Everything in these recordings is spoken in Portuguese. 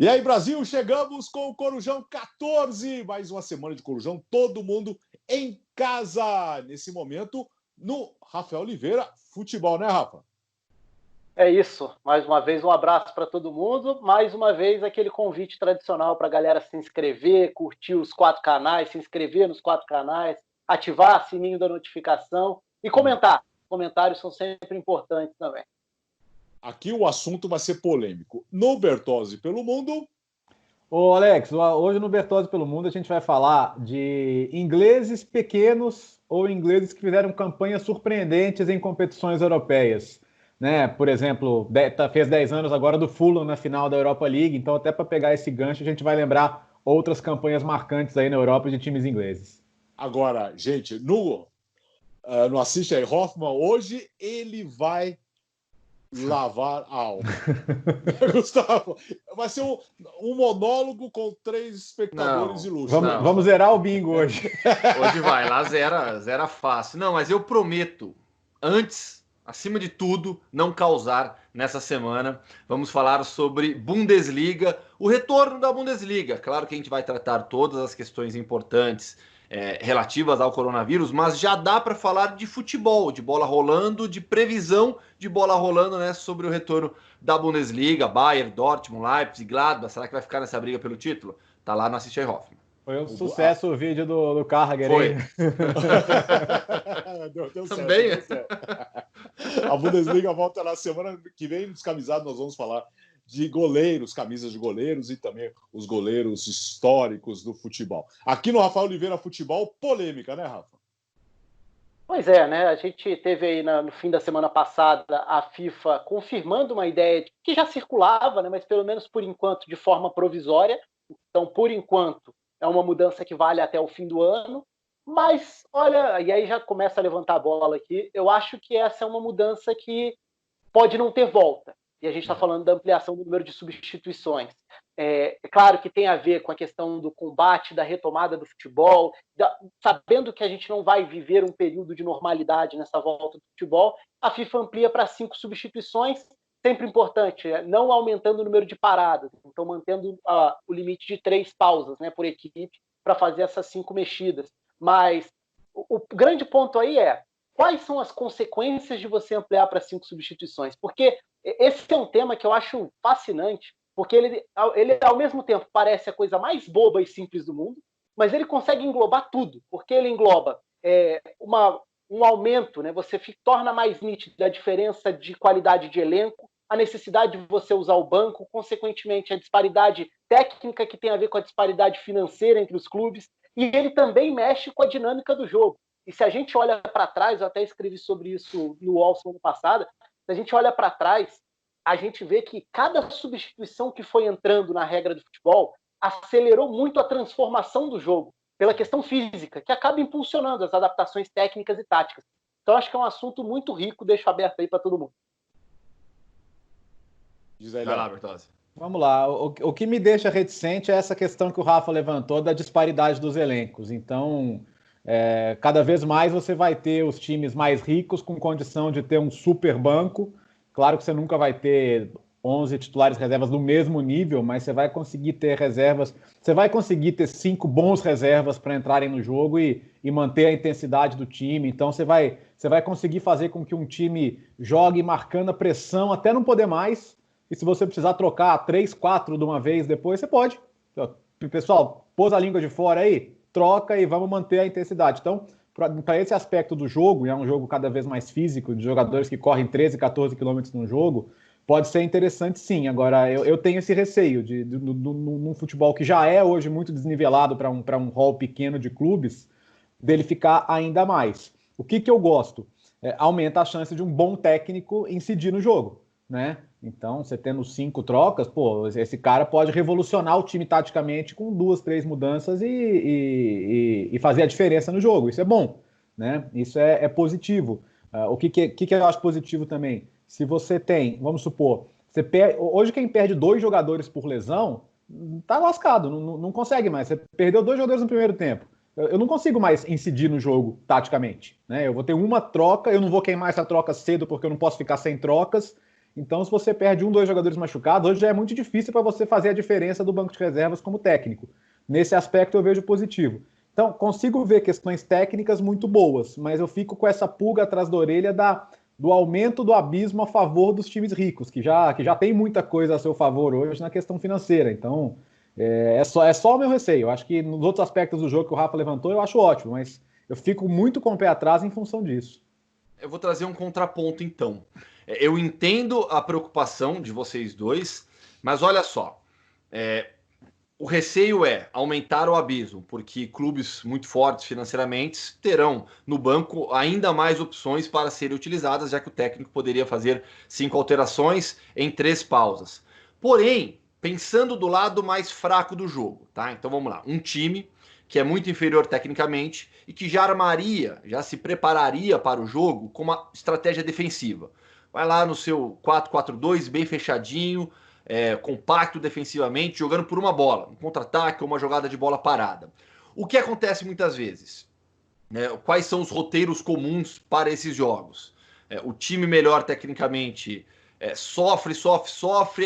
E aí, Brasil, chegamos com o Corujão 14. Mais uma semana de Corujão, todo mundo em casa. Nesse momento, no Rafael Oliveira Futebol, né, Rafa? É isso. Mais uma vez, um abraço para todo mundo. Mais uma vez, aquele convite tradicional para a galera se inscrever, curtir os 4 canais, se inscrever nos 4 canais, ativar o sininho da notificação e comentar. Comentários são sempre importantes também. Aqui o assunto vai ser polêmico. No Bertozzi pelo Mundo. Ô, Alex, hoje no Bertozzi pelo Mundo a gente vai falar de ingleses pequenos ou ingleses que fizeram campanhas surpreendentes em competições europeias. Né? Por exemplo, fez 10 anos agora do Fulham na final da Europa League, então até para pegar esse gancho a gente vai lembrar outras campanhas marcantes aí na Europa de times ingleses. Agora, gente, no Assiste aí Hoffman, hoje ele vai lavar a alma. Gustavo, vai ser um monólogo com 3 espectadores ilustres. Vamos zerar o bingo hoje. Hoje vai, lá zera fácil. Não, mas eu prometo, antes, acima de tudo, não causar nessa semana. Vamos falar sobre Bundesliga, o retorno da Bundesliga. Claro que a gente vai tratar todas as questões importantes relativas ao coronavírus, mas já dá para falar de futebol, de bola rolando, de previsão de bola rolando, né, sobre o retorno da Bundesliga, Bayern, Dortmund, Leipzig, Gladbach. Será que vai ficar nessa briga pelo título? Tá lá no Assiste aí Hoffman. Foi um sucesso o vídeo do Carragher. Foi. Deu Também. certo. A Bundesliga volta na semana que vem. Descamisado, nós vamos falar de goleiros, camisas de goleiros e também os goleiros históricos do futebol. Aqui no Rafael Oliveira Futebol, polêmica, né, Rafa? Pois é, né? A gente teve aí no fim da semana passada a FIFA confirmando uma ideia que já circulava, né? Mas pelo menos por enquanto de forma provisória. Então, por enquanto, é uma mudança que vale até o fim do ano. Mas, olha, e aí já começa a levantar a bola aqui. Eu acho que essa é uma mudança que pode não ter volta. E a gente está falando da ampliação do número de substituições. É claro que tem a ver com a questão do combate, da retomada do futebol, sabendo que a gente não vai viver um período de normalidade nessa volta do futebol, a FIFA amplia para 5 substituições, sempre importante, não aumentando o número de paradas, então mantendo o limite de 3 pausas, né, por equipe, para fazer essas 5 mexidas. Mas o grande ponto aí é: quais são as consequências de você ampliar para 5 substituições? Porque esse é um tema que eu acho fascinante, porque ele ao mesmo tempo parece a coisa mais boba e simples do mundo, mas ele consegue englobar tudo, porque ele engloba um aumento, né? Você torna mais nítida a diferença de qualidade de elenco, a necessidade de você usar o banco, consequentemente a disparidade técnica que tem a ver com a disparidade financeira entre os clubes, e ele também mexe com a dinâmica do jogo. E se a gente olha para trás, eu até escrevi sobre isso no UOL semana passada, se a gente olha para trás, a gente vê que cada substituição que foi entrando na regra do futebol acelerou muito a transformação do jogo, pela questão física, que acaba impulsionando as adaptações técnicas e táticas. Então, acho que é um assunto muito rico, deixo aberto aí para todo mundo. Vai lá, Bertozzi. Vamos lá. O que me deixa reticente é essa questão que o Rafa levantou da disparidade dos elencos. Então, cada vez mais você vai ter os times mais ricos com condição de ter um super banco. Claro que você nunca vai ter 11 titulares reservas do mesmo nível, mas você vai conseguir ter reservas, você vai conseguir ter 5 bons reservas para entrarem no jogo e manter a intensidade do time. Então você vai conseguir fazer com que um time jogue marcando a pressão até não poder mais. E se você precisar trocar 3, 4 de uma vez depois, você pode. Pessoal, pôs a língua de fora aí, troca e vamos manter a intensidade. Então, para esse aspecto do jogo, e é um jogo cada vez mais físico, de jogadores que correm 13, 14 quilômetros no jogo, pode ser interessante sim. Agora, eu tenho esse receio num futebol que já é hoje muito desnivelado para um hall pequeno de clubes, dele ficar ainda mais. O que eu gosto? Aumenta a chance de um bom técnico incidir no jogo, né? Então, você tendo 5 trocas, esse cara pode revolucionar o time taticamente com 2, 3 mudanças e fazer a diferença no jogo. Isso é bom, né? Isso é positivo. O que eu acho positivo também? Se você tem, vamos supor, hoje quem perde 2 jogadores por lesão, tá lascado, não consegue mais. Você perdeu 2 jogadores no primeiro tempo. Eu não consigo mais incidir no jogo taticamente, né? Eu vou ter uma troca, eu não vou queimar essa troca cedo porque eu não posso ficar sem trocas. Então, se você perde 1, 2 jogadores machucados, hoje já é muito difícil para você fazer a diferença do banco de reservas como técnico. Nesse aspecto eu vejo positivo. Então, consigo ver questões técnicas muito boas, mas eu fico com essa pulga atrás da orelha do aumento do abismo a favor dos times ricos, que já tem muita coisa a seu favor hoje na questão financeira. Então, é só o meu receio. Eu acho que nos outros aspectos do jogo que o Rafa levantou, eu acho ótimo, mas eu fico muito com o pé atrás em função disso. Eu vou trazer um contraponto, então. Eu entendo a preocupação de vocês dois, mas olha só. O receio é aumentar o abismo, porque clubes muito fortes financeiramente terão no banco ainda mais opções para serem utilizadas, já que o técnico poderia fazer 5 alterações em 3 pausas. Porém, pensando do lado mais fraco do jogo, tá? Então vamos lá. Um time que é muito inferior tecnicamente e que já se prepararia para o jogo com uma estratégia defensiva. Vai lá no seu 4-4-2, bem fechadinho, compacto defensivamente, jogando por uma bola, um contra-ataque ou uma jogada de bola parada. O que acontece muitas vezes? Quais são os roteiros comuns para esses jogos? O time melhor tecnicamente sofre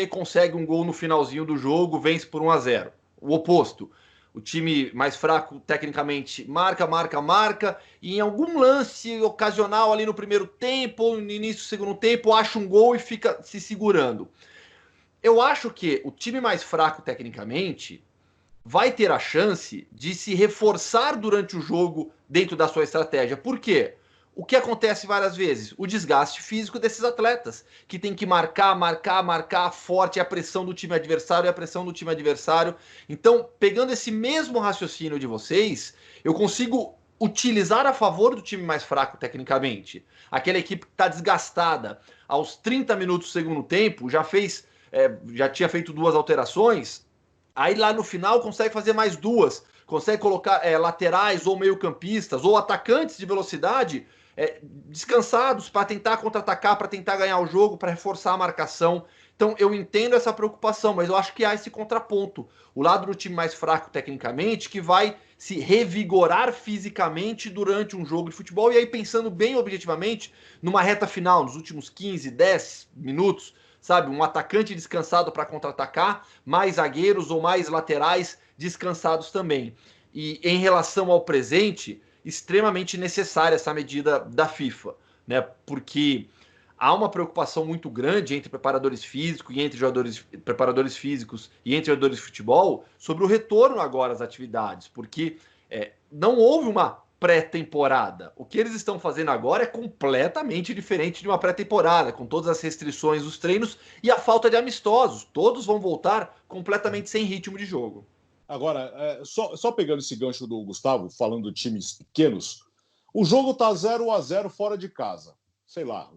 e consegue um gol no finalzinho do jogo, vence por 1-0. O oposto, o time mais fraco tecnicamente marca, e em algum lance ocasional ali no primeiro tempo, ou no início do segundo tempo, acha um gol e fica se segurando. Eu acho que o time mais fraco tecnicamente vai ter a chance de se reforçar durante o jogo dentro da sua estratégia. Por quê? O que acontece várias vezes? O desgaste físico desses atletas, que tem que marcar forte a pressão do time adversário. Então, pegando esse mesmo raciocínio de vocês, eu consigo utilizar a favor do time mais fraco tecnicamente. Aquela equipe que está desgastada aos 30 minutos do segundo tempo, já tinha feito 2 alterações, aí lá no final consegue fazer mais 2, consegue colocar laterais ou meio-campistas ou atacantes de velocidade descansados para tentar contra-atacar, para tentar ganhar o jogo, para reforçar a marcação. Então eu entendo essa preocupação, mas eu acho que há esse contraponto. O lado do time mais fraco tecnicamente que vai se revigorar fisicamente durante um jogo de futebol, e aí pensando bem objetivamente, numa reta final, nos últimos 15, 10 minutos, sabe, um atacante descansado para contra-atacar, mais zagueiros ou mais laterais descansados também. E em relação ao presente, extremamente necessária essa medida da FIFA, né? Porque há uma preocupação muito grande entre preparadores físicos e entre preparadores físicos e entre jogadores de futebol sobre o retorno agora às atividades, porque não houve uma pré-temporada. O que eles estão fazendo agora é completamente diferente de uma pré-temporada, com todas as restrições dos treinos e a falta de amistosos. Todos vão voltar completamente sem ritmo de jogo. Agora, só pegando esse gancho do Gustavo, falando de times pequenos, o jogo tá 0-0 fora de casa. Sei lá,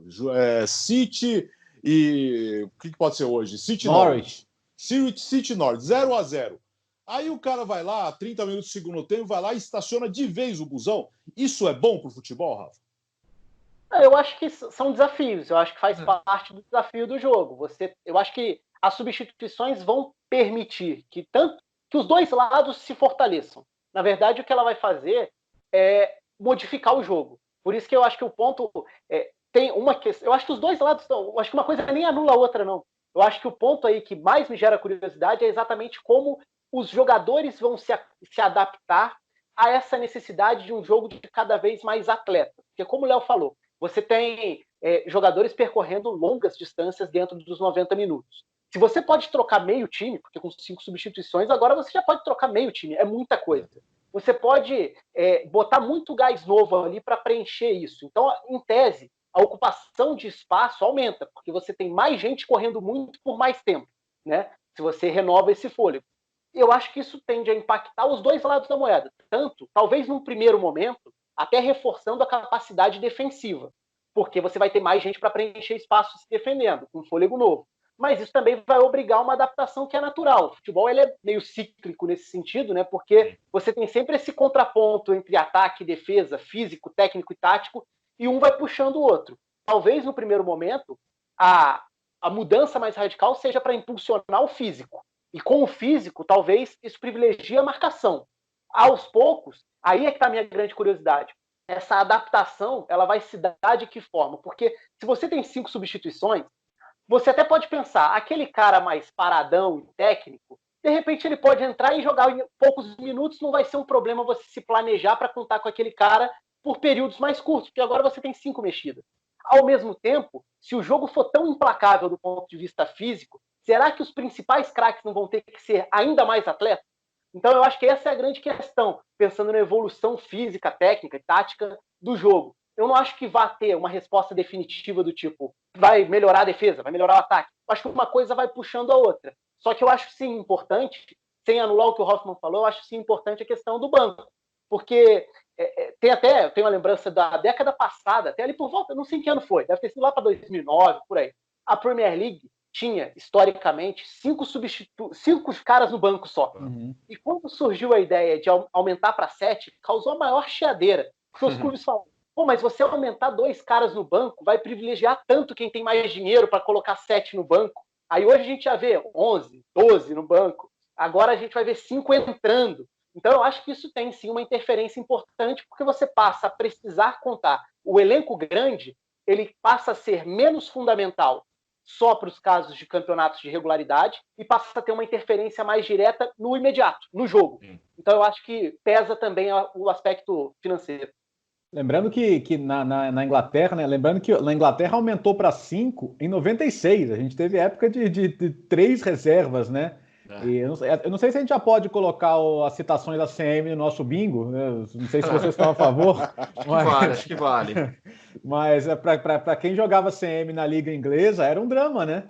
City e... O que pode ser hoje? City Norwich. City Norwich, 0-0. Aí o cara vai lá, 30 minutos do segundo tempo, vai lá e estaciona de vez o busão. Isso é bom pro futebol, Rafa? Eu acho que são desafios. Eu acho que faz parte do desafio do jogo. Eu acho que as substituições vão permitir que os dois lados se fortaleçam. Na verdade, o que ela vai fazer é modificar o jogo. Por isso que eu acho que o ponto tem uma questão. Eu acho que os dois lados estão. Eu acho que uma coisa nem anula a outra, não. Eu acho que o ponto aí que mais me gera curiosidade é exatamente como os jogadores vão se adaptar a essa necessidade de um jogo de cada vez mais atleta. Porque, como o Léo falou, você tem jogadores percorrendo longas distâncias dentro dos 90 minutos. Se você pode trocar meio time, porque com 5 substituições, agora você já pode trocar meio time, é muita coisa. Você pode botar muito gás novo ali para preencher isso. Então, em tese, a ocupação de espaço aumenta, porque você tem mais gente correndo muito por mais tempo, né? Se você renova esse fôlego. Eu acho que isso tende a impactar os dois lados da moeda. Tanto, talvez num primeiro momento, até reforçando a capacidade defensiva, porque você vai ter mais gente para preencher espaço se defendendo, com fôlego novo. Mas isso também vai obrigar uma adaptação que é natural. O futebol ele é meio cíclico nesse sentido, né? Porque você tem sempre esse contraponto entre ataque e defesa, físico, técnico e tático, e um vai puxando o outro. Talvez, no primeiro momento, a mudança mais radical seja para impulsionar o físico. E com o físico, talvez isso privilegie a marcação. Aos poucos, aí é que está a minha grande curiosidade. Essa adaptação, ela vai se dar de que forma? Porque se você tem 5 substituições, você até pode pensar, aquele cara mais paradão e técnico, de repente ele pode entrar e jogar em poucos minutos, não vai ser um problema você se planejar para contar com aquele cara por períodos mais curtos, porque agora você tem 5 mexidas. Ao mesmo tempo, se o jogo for tão implacável do ponto de vista físico, será que os principais craques não vão ter que ser ainda mais atletas? Então eu acho que essa é a grande questão, pensando na evolução física, técnica e tática do jogo. Eu não acho que vá ter uma resposta definitiva do tipo, vai melhorar a defesa, vai melhorar o ataque. Eu acho que uma coisa vai puxando a outra. Só que eu acho sim importante, sem anular o que o Hoffman falou, eu acho sim importante a questão do banco. Porque eu tenho uma lembrança da década passada, até ali por volta, não sei em que ano foi, deve ter sido lá para 2009, por aí. A Premier League tinha, historicamente, 5 caras no banco só. Uhum. E quando surgiu a ideia de aumentar para 7, causou a maior chiadeira. Porque os clubes falam, pô, mas você aumentar 2 caras no banco vai privilegiar tanto quem tem mais dinheiro para colocar 7 no banco. Aí hoje a gente já vê 11, 12 no banco. Agora a gente vai ver 5 entrando. Então eu acho que isso tem sim uma interferência importante, porque você passa a precisar contar. O elenco grande, ele passa a ser menos fundamental só para os casos de campeonatos de regularidade e passa a ter uma interferência mais direta no imediato, no jogo. Então eu acho que pesa também o aspecto financeiro. Lembrando que na Inglaterra, né? Lembrando que na Inglaterra aumentou para 5 em 96. A gente teve época de 3 reservas, né? E eu não sei se a gente já pode colocar as citações da CM no nosso bingo. Né? Não sei se vocês estão a favor. Acho que vale. Mas para quem jogava CM na liga inglesa, era um drama, né?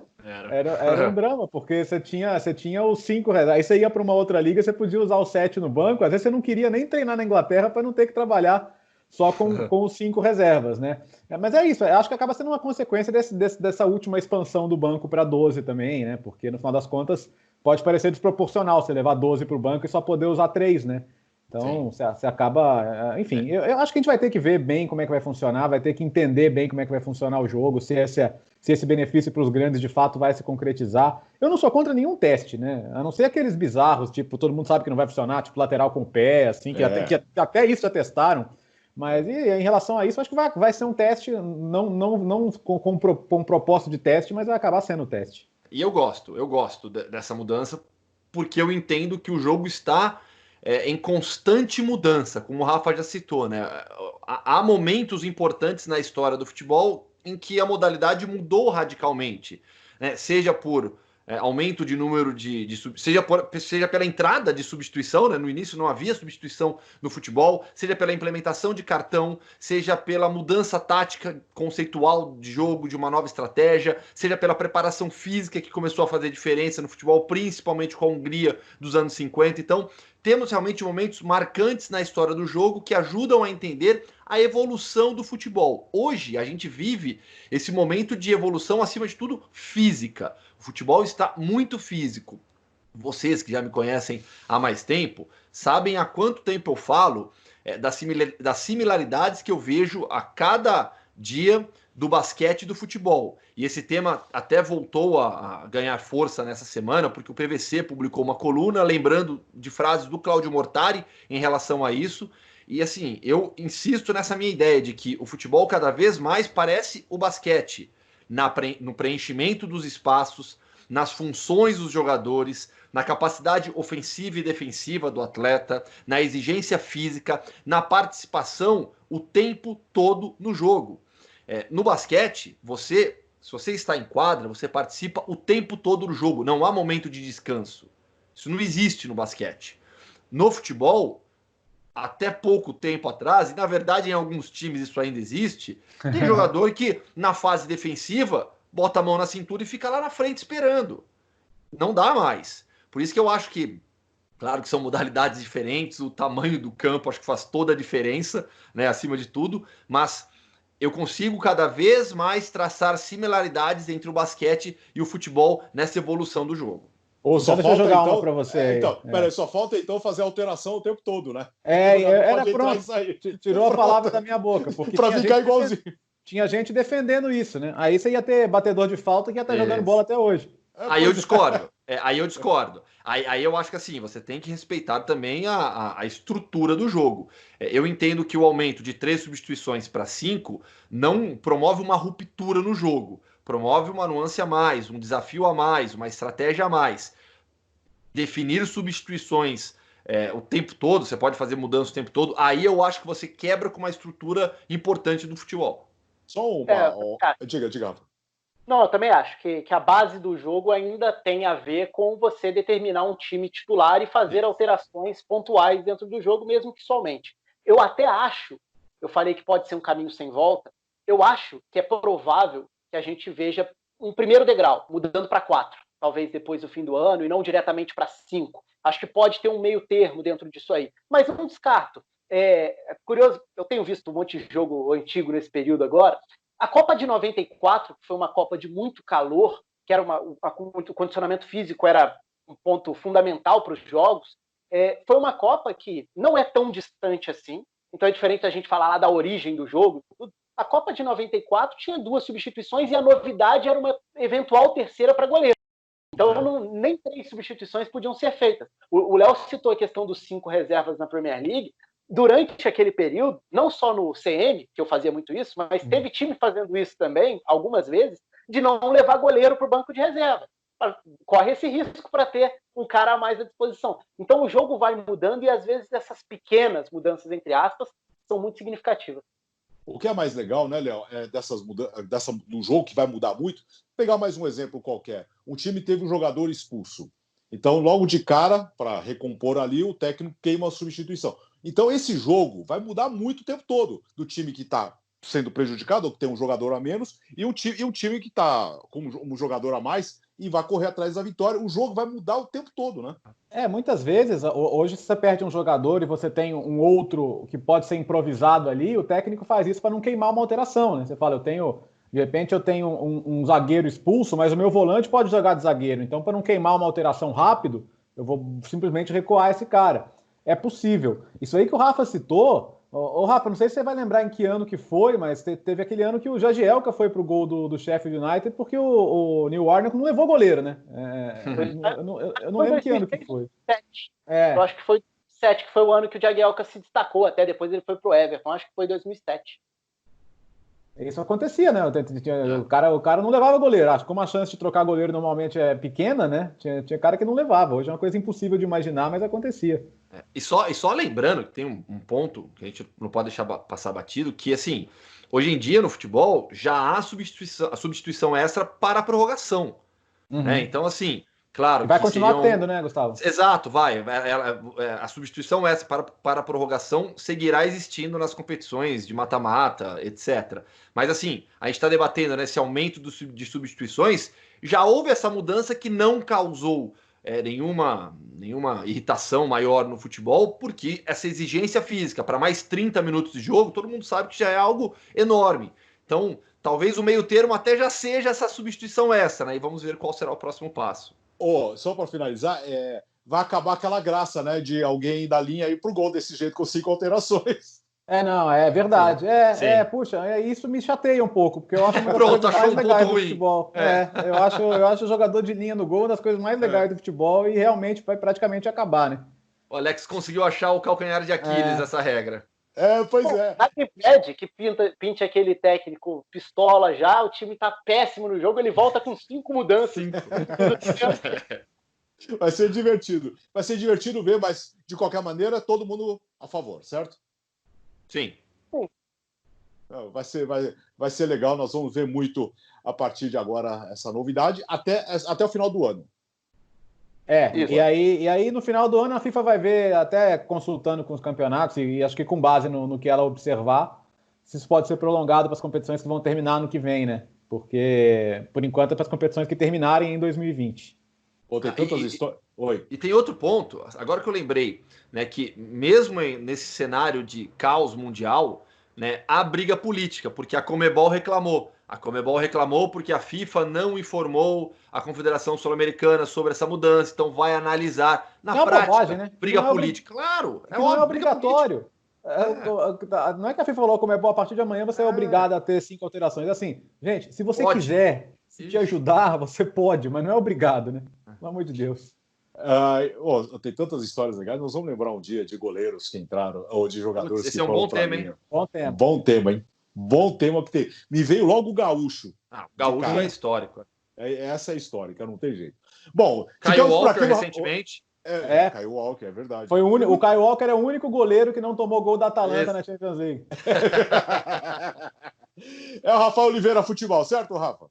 Era um drama, porque você tinha os 5 reservas. Aí você ia para uma outra liga, você podia usar o 7 no banco. Às vezes você não queria nem treinar na Inglaterra para não ter que trabalhar só com os 5 reservas, né? Mas é isso, acho que acaba sendo uma consequência dessa última expansão do banco para 12 também, né? Porque no final das contas pode parecer desproporcional você levar 12 para o banco e só poder usar 3, né? Então você acaba. Enfim, eu acho que a gente vai ter que ver bem como é que vai funcionar, vai ter que entender bem como é que vai funcionar o jogo, se esse benefício para os grandes de fato vai se concretizar. Eu não sou contra nenhum teste, né? A não ser aqueles bizarros, tipo, todo mundo sabe que não vai funcionar, tipo lateral com o pé, assim, que até isso já testaram. Mas em relação a isso, acho que vai ser um teste, não com propósito de teste, mas vai acabar sendo teste. E eu gosto dessa mudança, porque eu entendo que o jogo está em constante mudança, como o Rafa já citou, né? Há momentos importantes na história do futebol em que a modalidade mudou radicalmente, né? Seja por aumento de número seja pela entrada de substituição, né? No início não havia substituição no futebol, seja pela implementação de cartão, seja pela mudança tática conceitual de jogo, de uma nova estratégia, seja pela preparação física que começou a fazer diferença no futebol, principalmente com a Hungria dos anos 50. Então, temos realmente momentos marcantes na história do jogo que ajudam a entender a evolução do futebol. Hoje, a gente vive esse momento de evolução, acima de tudo, física. O futebol está muito físico. Vocês que já me conhecem há mais tempo, sabem há quanto tempo eu falo das similaridades que eu vejo a cada dia do basquete e do futebol. E esse tema até voltou a ganhar força nessa semana, porque o PVC publicou uma coluna lembrando de frases do Cláudio Mortari em relação a isso. E assim, eu insisto nessa minha ideia de que o futebol cada vez mais parece o basquete, no preenchimento dos espaços, nas funções dos jogadores, na capacidade ofensiva e defensiva do atleta, na exigência física, na participação o tempo todo no jogo. No basquete, se você está em quadra, você participa o tempo todo do jogo, não há momento de descanso. Isso não existe no basquete. No futebol, até pouco tempo atrás, e na verdade em alguns times isso ainda existe, tem jogador que na fase defensiva bota a mão na cintura e fica lá na frente esperando. Não dá mais. Por isso que eu acho que, claro que são modalidades diferentes, o tamanho do campo acho que faz toda a diferença, né, acima de tudo, mas eu consigo cada vez mais traçar similaridades entre o basquete e o futebol nessa evolução do jogo. Só deixa eu jogar uma para você. Peraí, só falta então fazer alteração o tempo todo, né? Era pronto. Tirou a palavra da minha boca. Para ficar igualzinho. Tinha gente defendendo isso, né? Aí você ia ter batedor de falta que ia estar jogando bola até hoje. Aí eu discordo. Aí eu acho que assim, você tem que respeitar também a estrutura do jogo. Eu entendo que o aumento de 3 substituições para 5 não promove uma ruptura no jogo. promove uma nuance a mais, um desafio a mais, uma estratégia a mais. Definir substituições o tempo todo, você pode fazer mudança o tempo todo, aí eu acho que você quebra com uma estrutura importante do futebol. Só uma... Diga, Rafa. Não, eu também acho que a base do jogo ainda tem a ver com você determinar um time titular e fazer alterações pontuais dentro do jogo, mesmo que somente. Eu até acho, eu falei que pode ser um caminho sem volta, eu acho que é provável que a gente veja um primeiro degrau, mudando para 4, talvez depois do fim do ano, e não diretamente para 5. Acho que pode ter um meio termo dentro disso aí, mas eu não descarto. É curioso, eu tenho visto um monte de jogo antigo nesse período agora. A Copa de 94, que foi uma Copa de muito calor, que era o condicionamento físico era um ponto fundamental para os jogos, foi uma Copa que não é tão distante assim, então é diferente a gente falar lá da origem do jogo. A Copa de 94 tinha 2 substituições e a novidade era uma eventual terceira para goleiro. Então nem 3 substituições podiam ser feitas. O Léo citou a questão dos 5 reservas na Premier League. Durante aquele período, não só no CM, que eu fazia muito isso, mas teve time fazendo isso também, algumas vezes, de não levar goleiro para o banco de reserva. Corre esse risco para ter um cara a mais à disposição. Então o jogo vai mudando e às vezes essas pequenas mudanças, entre aspas, são muito significativas. O que é mais legal, né, Léo, do jogo que vai mudar muito, pegar mais um exemplo qualquer. Um time teve um jogador expulso. Então, logo de cara, para recompor ali, o técnico queima a substituição. Então, esse jogo vai mudar muito o tempo todo do time que está sendo prejudicado, ou que tem um jogador a menos, e um time que está com um jogador a mais e vai correr atrás da vitória. O jogo vai mudar o tempo todo, né? Muitas vezes, hoje, se você perde um jogador e você tem um outro que pode ser improvisado ali, o técnico faz isso para não queimar uma alteração, né? Você fala, de repente eu tenho um zagueiro expulso, mas o meu volante pode jogar de zagueiro. Então, para não queimar uma alteração rápido, eu vou simplesmente recuar esse cara. É possível. Isso aí que o Rafa citou, Rafa, não sei se você vai lembrar em que ano que foi, mas teve aquele ano que o Jagielka foi pro gol do Sheffield United porque o Neil Warnock não levou goleiro, né? Eu não lembro que ano que foi. Eu acho que foi 2007, que foi o ano que o Jagielka se destacou, até depois ele foi pro Everton, acho que foi 2007. Isso acontecia, né? O cara não levava goleiro. Acho que como a chance de trocar goleiro normalmente é pequena, né? Tinha cara que não levava. Hoje é uma coisa impossível de imaginar, mas acontecia. E só lembrando que tem um ponto que a gente não pode deixar passar batido, que assim, hoje em dia no futebol já há a substituição extra para a prorrogação. Né? Então, assim, claro. Vai continuar tendo, né, Gustavo? Exato, vai. A substituição extra para a prorrogação seguirá existindo nas competições de mata-mata, etc. Mas assim, a gente está debatendo esse aumento de substituições. Já houve essa mudança que não causou nenhuma irritação maior no futebol, porque essa exigência física para mais 30 minutos de jogo, todo mundo sabe que já é algo enorme. Então, talvez o meio termo até já seja essa substituição extra, né? E vamos ver qual será o próximo passo. Só para finalizar, vai acabar aquela graça, né, de alguém da linha ir pro gol desse jeito com 5 alterações. Não, é verdade. Sim. Puxa, isso me chateia um pouco, porque eu acho uma das Pronto, coisas mais legais do ruim. Futebol. Eu acho o jogador de linha no gol uma das coisas mais legais do futebol e realmente vai praticamente acabar, né? O Alex conseguiu achar o calcanhar de Aquiles dessa regra. Pois é. Na que pede que pinte aquele técnico pistola já, o time tá péssimo no jogo, ele volta com 5 mudanças. Vai ser divertido. Vai ser divertido ver, mas de qualquer maneira, todo mundo a favor, certo? Sim. Vai ser legal, nós vamos ver muito a partir de agora essa novidade, até o final do ano. E aí no final do ano a FIFA vai ver, até consultando com os campeonatos, e acho que com base no que ela observar, se isso pode ser prolongado para as competições que vão terminar no que vem, né? Porque, por enquanto, é para as competições que terminarem em 2020. Tem tantas histórias. Oi. E tem outro ponto, agora que eu lembrei, né, que mesmo nesse cenário de caos mundial, né, há briga política, porque a Conmebol reclamou. A Conmebol reclamou porque a FIFA não informou a Confederação Sul-Americana sobre essa mudança, então vai analisar. Na prática, bobagem, né? Briga política. Claro, não é obrigatório. Não é que a FIFA falou, Conmebol, a partir de amanhã você é obrigado a ter 5 alterações. Assim, gente, se você quiser te ajudar, você pode, mas não é obrigado, né? Pelo amor de Deus. Tem tantas histórias legais. Nós vamos lembrar um dia de goleiros que entraram, ou de jogadores que foram pra linha. Bom tema, hein? Bom tema que tem. Me veio logo o Gaúcho. Ah, o Gaúcho cara. é histórico. Essa é histórica, não tem jeito. Bom, Caio ficamos por Walker aqui no- recentemente. Caio Walker, é verdade. Foi o Kyle Walker é o único goleiro que não tomou gol da Atalanta na Champions League. É o Rafael Oliveira Futebol, certo, Rafa?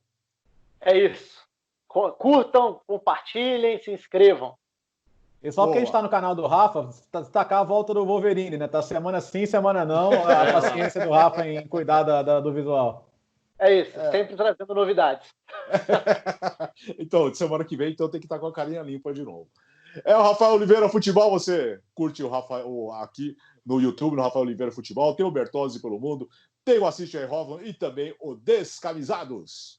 É isso. Curtam, compartilhem, se inscrevam. E só quem está no canal do Rafa, destacar a volta do Wolverine, né? Tá semana sim, semana não. A paciência do Rafa em cuidar do visual. É isso, sempre trazendo novidades. Então, semana que vem, então tem que estar com a carinha limpa de novo. É o Rafael Oliveira Futebol, você curte o Rafael aqui no YouTube, no Rafael Oliveira Futebol, tem o Bertozzi pelo mundo, tem o Assiste aí, Hoffman e também o Descamisados.